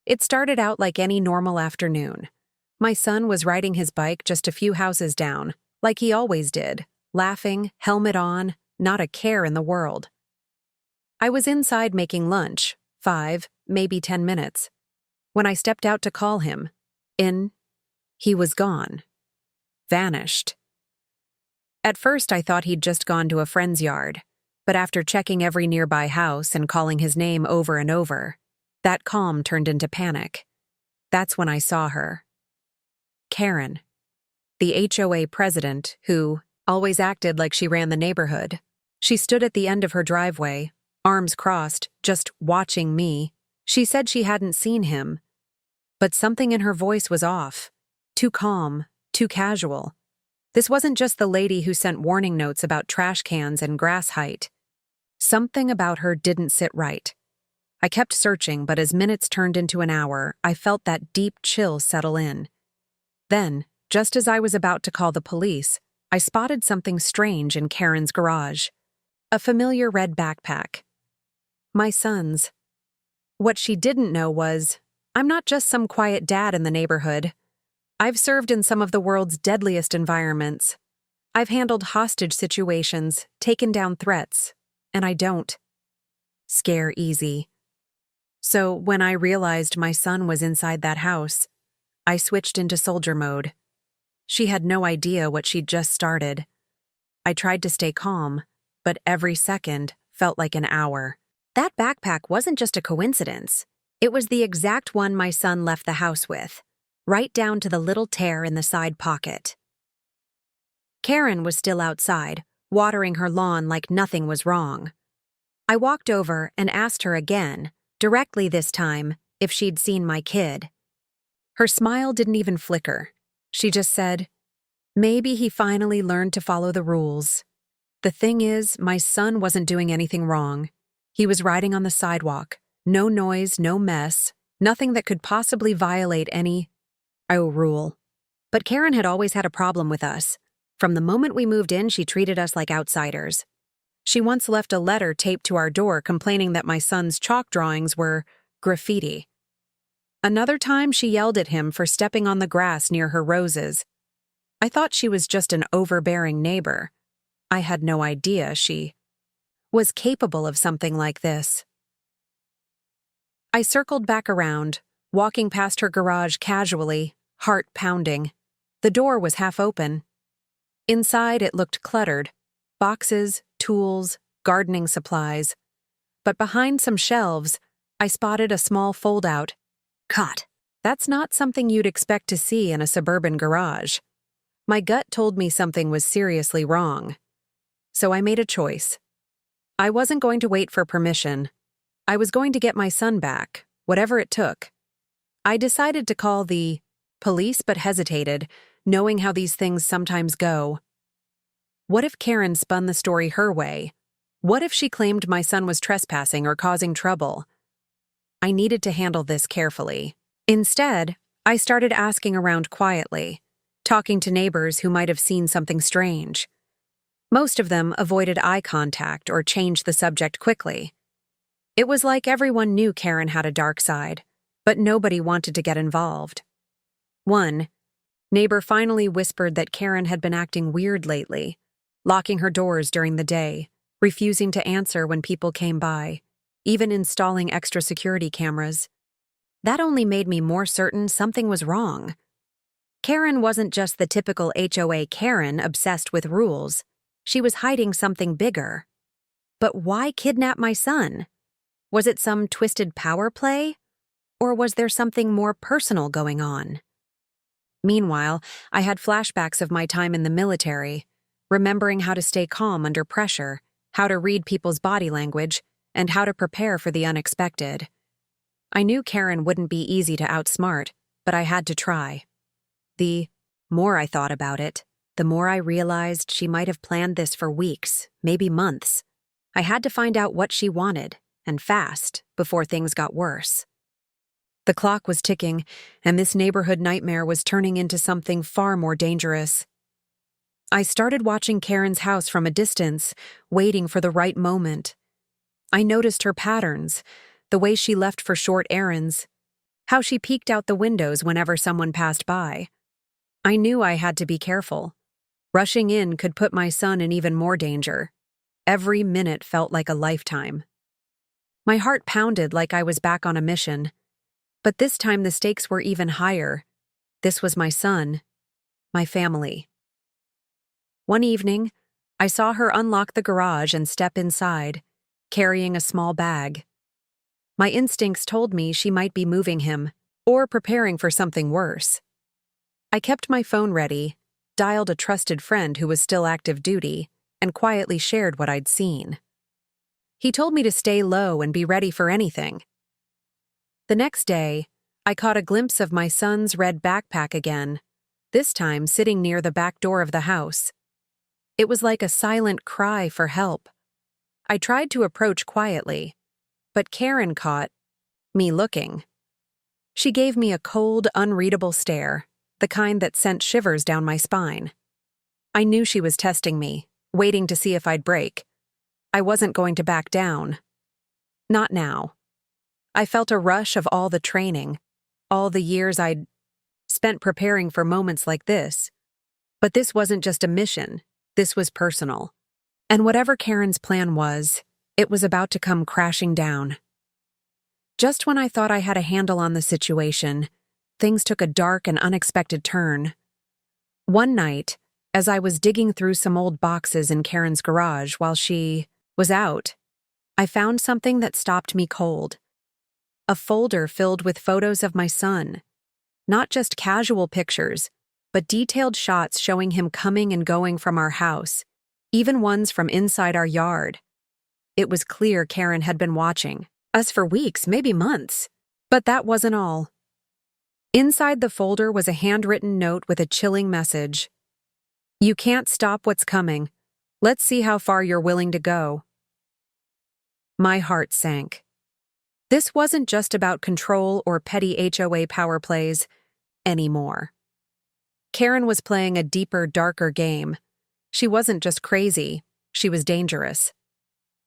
It started out like any normal afternoon. My son was riding his bike just a few houses down, like he always did, laughing, helmet on, not a care in the world. I was inside making lunch, 5, maybe 10 minutes. When I stepped out to call him, he was gone. Vanished. At first I thought he'd just gone to a friend's yard, but after checking every nearby house and calling his name over and over, that calm turned into panic. That's when I saw her. Karen, the HOA president who always acted like she ran the neighborhood. She stood at the end of her driveway, arms crossed, just watching me. She said she hadn't seen him, but something in her voice was off. Too calm, too casual. This wasn't just the lady who sent warning notes about trash cans and grass height. Something about her didn't sit right. I kept searching, but as minutes turned into an hour, I felt that deep chill settle in. Then, just as I was about to call the police, I spotted something strange in Karen's garage. A familiar red backpack. My son's. What she didn't know was, I'm not just some quiet dad in the neighborhood. I've served in some of the world's deadliest environments. I've handled hostage situations, taken down threats, and I don't scare easy. So when I realized my son was inside that house, I switched into soldier mode. She had no idea what she'd just started. I tried to stay calm, but every second felt like an hour. That backpack wasn't just a coincidence. It was the exact one my son left the house with, right down to the little tear in the side pocket. Karen was still outside, watering her lawn like nothing was wrong. I walked over and asked her again, directly this time, if she'd seen my kid. Her smile didn't even flicker. She just said, maybe he finally learned to follow the rules. The thing is, my son wasn't doing anything wrong. He was riding on the sidewalk. No noise, no mess, nothing that could possibly violate any rule. But Karen had always had a problem with us. From the moment we moved in, she treated us like outsiders. She once left a letter taped to our door complaining that my son's chalk drawings were graffiti. Another time, she yelled at him for stepping on the grass near her roses. I thought she was just an overbearing neighbor. I had no idea she was capable of something like this. I circled back around, walking past her garage casually, heart pounding. The door was half open. Inside, it looked cluttered. Boxes, tools, gardening supplies. But behind some shelves, I spotted a small fold-out cot. That's not something you'd expect to see in a suburban garage. My gut told me something was seriously wrong. So I made a choice. I wasn't going to wait for permission. I was going to get my son back, whatever it took. I decided to call the police but hesitated, knowing how these things sometimes go. What if Karen spun the story her way? What if she claimed my son was trespassing or causing trouble? I needed to handle this carefully. Instead, I started asking around quietly, talking to neighbors who might have seen something strange. Most of them avoided eye contact or changed the subject quickly. It was like everyone knew Karen had a dark side, but nobody wanted to get involved. One neighbor finally whispered that Karen had been acting weird lately, locking her doors during the day, refusing to answer when people came by, even installing extra security cameras. That only made me more certain something was wrong. Karen wasn't just the typical HOA Karen obsessed with rules. She was hiding something bigger. But why kidnap my son? Was it some twisted power play? Or was there something more personal going on? Meanwhile, I had flashbacks of my time in the military, remembering how to stay calm under pressure, how to read people's body language, and how to prepare for the unexpected. I knew Karen wouldn't be easy to outsmart, but I had to try. The more I thought about it, the more I realized she might have planned this for weeks, maybe months. I had to find out what she wanted, and fast, before things got worse. The clock was ticking, and this neighborhood nightmare was turning into something far more dangerous. I started watching Karen's house from a distance, waiting for the right moment. I noticed her patterns, the way she left for short errands, how she peeked out the windows whenever someone passed by. I knew I had to be careful. Rushing in could put my son in even more danger. Every minute felt like a lifetime. My heart pounded like I was back on a mission. But this time the stakes were even higher. This was my son, my family. One evening, I saw her unlock the garage and step inside, carrying a small bag. My instincts told me she might be moving him, or preparing for something worse. I kept my phone ready, dialed a trusted friend who was still active duty, and quietly shared what I'd seen. He told me to stay low and be ready for anything. The next day, I caught a glimpse of my son's red backpack again, this time sitting near the back door of the house. It was like a silent cry for help. I tried to approach quietly, but Karen caught me looking. She gave me a cold, unreadable stare, the kind that sent shivers down my spine. I knew she was testing me, waiting to see if I'd break. I wasn't going to back down. Not now. I felt a rush of all the training, all the years I'd spent preparing for moments like this. But this wasn't just a mission, this was personal. And whatever Karen's plan was, it was about to come crashing down. Just when I thought I had a handle on the situation, things took a dark and unexpected turn. One night, as I was digging through some old boxes in Karen's garage while she was out, I found something that stopped me cold. A folder filled with photos of my son. Not just casual pictures, but detailed shots showing him coming and going from our house, even ones from inside our yard. It was clear Karen had been watching us for weeks, maybe months. But that wasn't all. Inside the folder was a handwritten note with a chilling message. "You can't stop what's coming. Let's see how far you're willing to go." My heart sank. This wasn't just about control or petty HOA power plays anymore. Karen was playing a deeper, darker game. She wasn't just crazy, she was dangerous.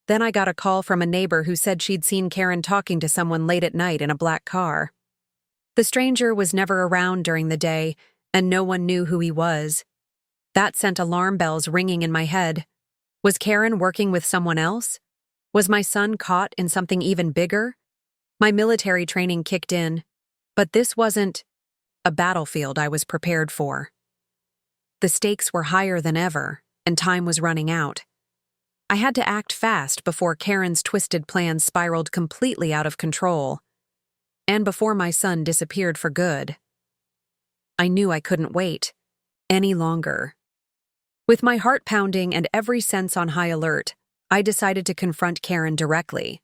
Then I got a call from a neighbor who said she'd seen Karen talking to someone late at night in a black car. The stranger was never around during the day, and no one knew who he was. That sent alarm bells ringing in my head. Was Karen working with someone else? Was my son caught in something even bigger? My military training kicked in, but this wasn't a battlefield I was prepared for. The stakes were higher than ever, and time was running out. I had to act fast before Karen's twisted plan spiraled completely out of control, and before my son disappeared for good. I knew I couldn't wait any longer. With my heart pounding and every sense on high alert, I decided to confront Karen directly.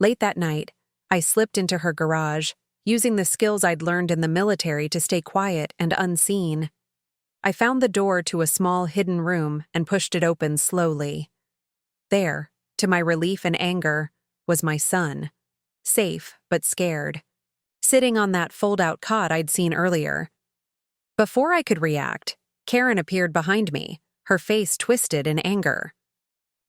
Late that night, I slipped into her garage, using the skills I'd learned in the military to stay quiet and unseen. I found the door to a small hidden room and pushed it open slowly. There, to my relief and anger, was my son, safe but scared, sitting on that fold-out cot I'd seen earlier. Before I could react, Karen appeared behind me, her face twisted in anger.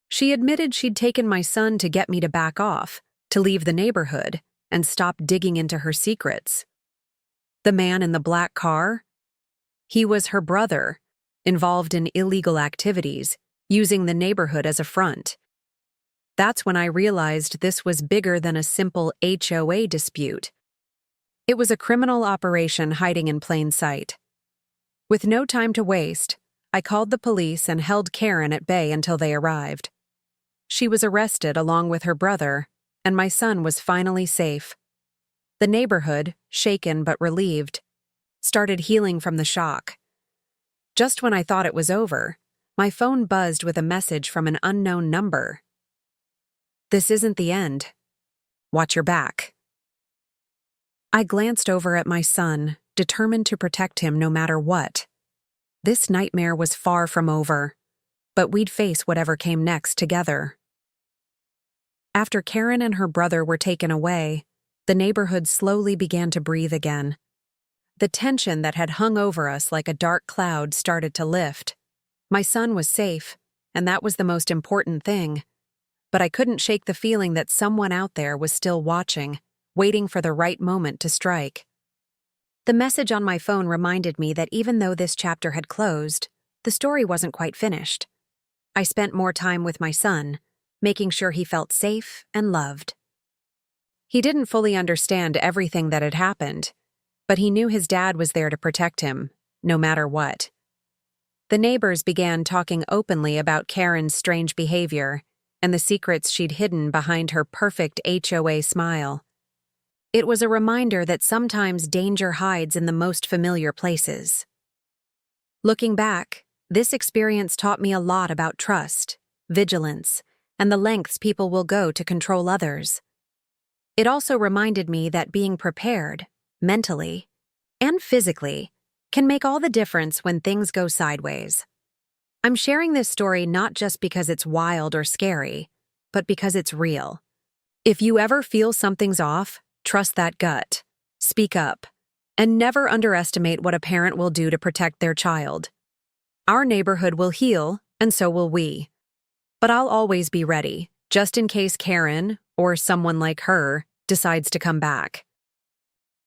She admitted she'd taken my son to get me to back off, to leave the neighborhood, and stop digging into her secrets. The man in the black car? He was her brother, involved in illegal activities, using the neighborhood as a front. That's when I realized this was bigger than a simple HOA dispute. It was a criminal operation hiding in plain sight. With no time to waste, I called the police and held Karen at bay until they arrived. She was arrested along with her brother, and my son was finally safe. The neighborhood, shaken but relieved, started healing from the shock. Just when I thought it was over, my phone buzzed with a message from an unknown number. "This isn't the end. Watch your back." I glanced over at my son, determined to protect him no matter what. This nightmare was far from over, but we'd face whatever came next together. After Karen and her brother were taken away, the neighborhood slowly began to breathe again. The tension that had hung over us like a dark cloud started to lift. My son was safe, and that was the most important thing. But I couldn't shake the feeling that someone out there was still watching, waiting for the right moment to strike. The message on my phone reminded me that even though this chapter had closed, the story wasn't quite finished. I spent more time with my son, making sure he felt safe and loved. He didn't fully understand everything that had happened, but he knew his dad was there to protect him, no matter what. The neighbors began talking openly about Karen's strange behavior and the secrets she'd hidden behind her perfect HOA smile. It was a reminder that sometimes danger hides in the most familiar places. Looking back, this experience taught me a lot about trust, vigilance, and the lengths people will go to control others. It also reminded me that being prepared, mentally and physically, can make all the difference when things go sideways. I'm sharing this story not just because it's wild or scary, but because it's real. If you ever feel something's off, trust that gut, speak up, and never underestimate what a parent will do to protect their child. Our neighborhood will heal, and so will we. But I'll always be ready, just in case Karen, or someone like her, decides to come back.